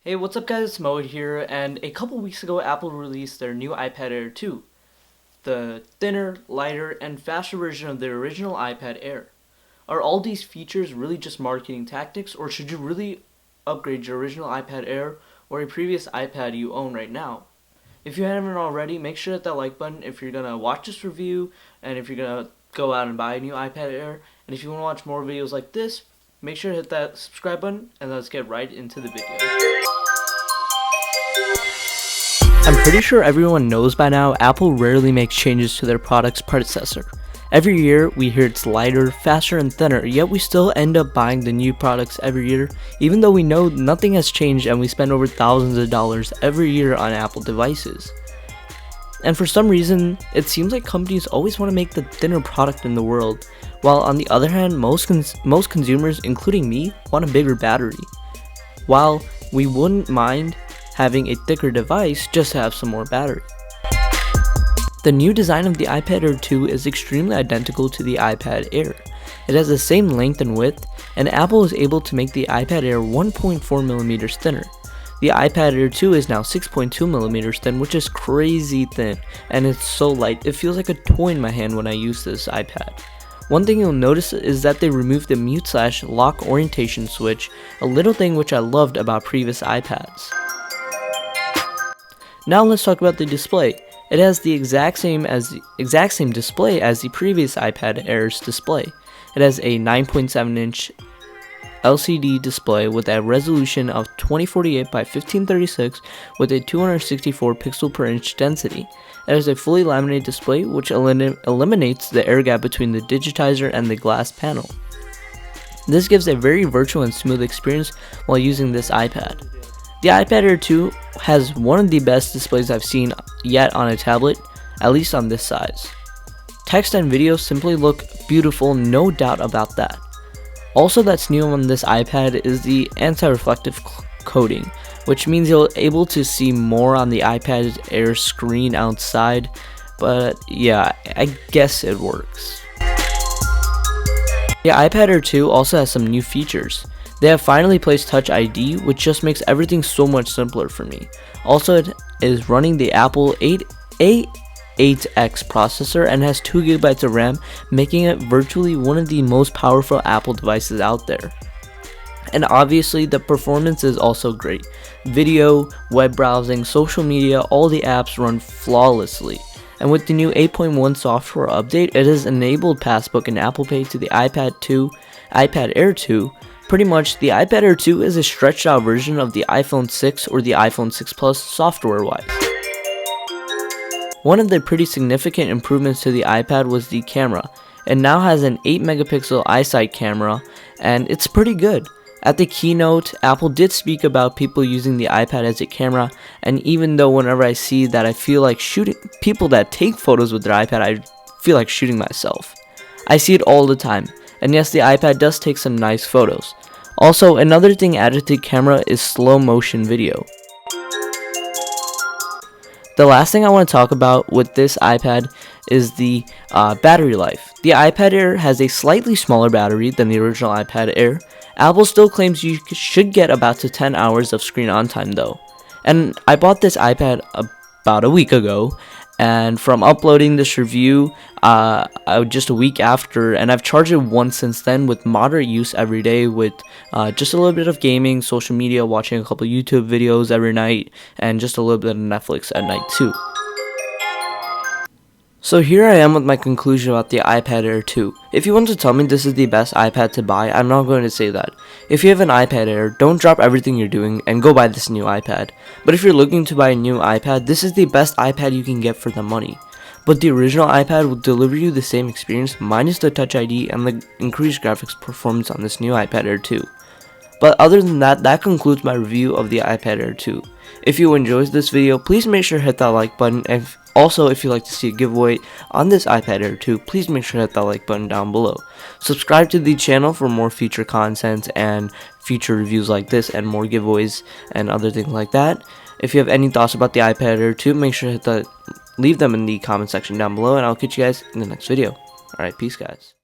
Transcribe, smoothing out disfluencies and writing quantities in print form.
Hey, what's up guys, it's Mo here, and a couple weeks ago Apple released their new iPad Air 2, the thinner, lighter, and faster version of their original iPad Air. Are all these features really just marketing tactics, or should you really upgrade your original iPad Air or a previous iPad you own right now? If you haven't already, make sure to hit that like button if you're gonna watch this review, and if you're gonna go out and buy a new iPad Air, and if you want to watch more videos like this, make sure to hit that subscribe button, and let's get right into the video. I'm pretty sure everyone knows by now Apple rarely makes changes to their product's predecessor. Every year we hear it's lighter, faster, and thinner, yet we still end up buying the new products every year, even though we know nothing has changed and we spend over thousands of dollars every year on Apple devices. And for some reason, it seems like companies always want to make the thinner product in the world, while on the other hand, most consumers, including me, want a bigger battery. While we wouldn't mind having a thicker device just to have some more battery. The new design of the iPad Air 2 is extremely identical to the iPad Air. It has the same length and width, and Apple is able to make the iPad Air 1.4mm thinner. The iPad Air 2 is now 6.2mm thin, which is crazy thin, and it's so light it feels like a toy in my hand when I use this iPad. One thing you'll notice is that they removed the mute/lock orientation switch, a little thing which I loved about previous iPads. Now let's talk about the display. It has the exact same display as the previous iPad Air's display. It has a 9.7-inch LCD display with a resolution of 2048 by 1536 with a 264 pixel per inch density. It has a fully laminated display which eliminates the air gap between the digitizer and the glass panel. This gives a very virtual and smooth experience while using this iPad. The iPad Air 2 has one of the best displays I've seen yet on a tablet, at least on this size. Text and video simply look beautiful, no doubt about that. Also that's new on this iPad is the anti-reflective coating, which means you're able to see more on the iPad Air screen outside, but yeah, I guess it works. The iPad Air 2 also has some new features. They have finally placed Touch ID, which just makes everything so much simpler for me. Also, it is running the Apple A8X processor and has 2GB of RAM, making it virtually one of the most powerful Apple devices out there. And obviously, the performance is also great. Video, web browsing, social media, all the apps run flawlessly. And with the new 8.1 software update, it has enabled Passbook and Apple Pay to the iPad Air 2. Pretty much, the iPad Air 2 is a stretched out version of the iPhone 6 or the iPhone 6 Plus software-wise. One of the pretty significant improvements to the iPad was the camera. It now has an 8-megapixel iSight camera, and it's pretty good. At the keynote, Apple did speak about people using the iPad as a camera, and even though whenever I see that I feel like shooting people that take photos with their iPad, I feel like shooting myself. I see it all the time. And yes, the iPad does take some nice photos. Also, another thing added to the camera is slow motion video. The last thing I want to talk about with this iPad is the battery life. The iPad Air has a slightly smaller battery than the original iPad Air. Apple still claims you should get about to 10 hours of screen on time though. And I bought this iPad about a week ago, and from uploading this review just a week after, and I've charged it once since then with moderate use every day with just a little bit of gaming, social media, watching a couple YouTube videos every night, and just a little bit of Netflix at night too. So here I am with my conclusion about the iPad Air 2. If you want to tell me this is the best iPad to buy, I'm not going to say that. If you have an iPad Air, don't drop everything you're doing and go buy this new iPad. But if you're looking to buy a new iPad, this is the best iPad you can get for the money. But the original iPad will deliver you the same experience minus the Touch ID and the increased graphics performance on this new iPad Air 2. But other than that, that concludes my review of the iPad Air 2. If you enjoyed this video, please make sure to hit that like button, and also if you'd like to see a giveaway on this iPad Air 2, please make sure to hit that like button down below. Subscribe to the channel for more future content and future reviews like this and more giveaways and other things like that. If you have any thoughts about the iPad Air 2, make sure to leave them in the comment section down below, and I'll catch you guys in the next video. Alright, peace guys.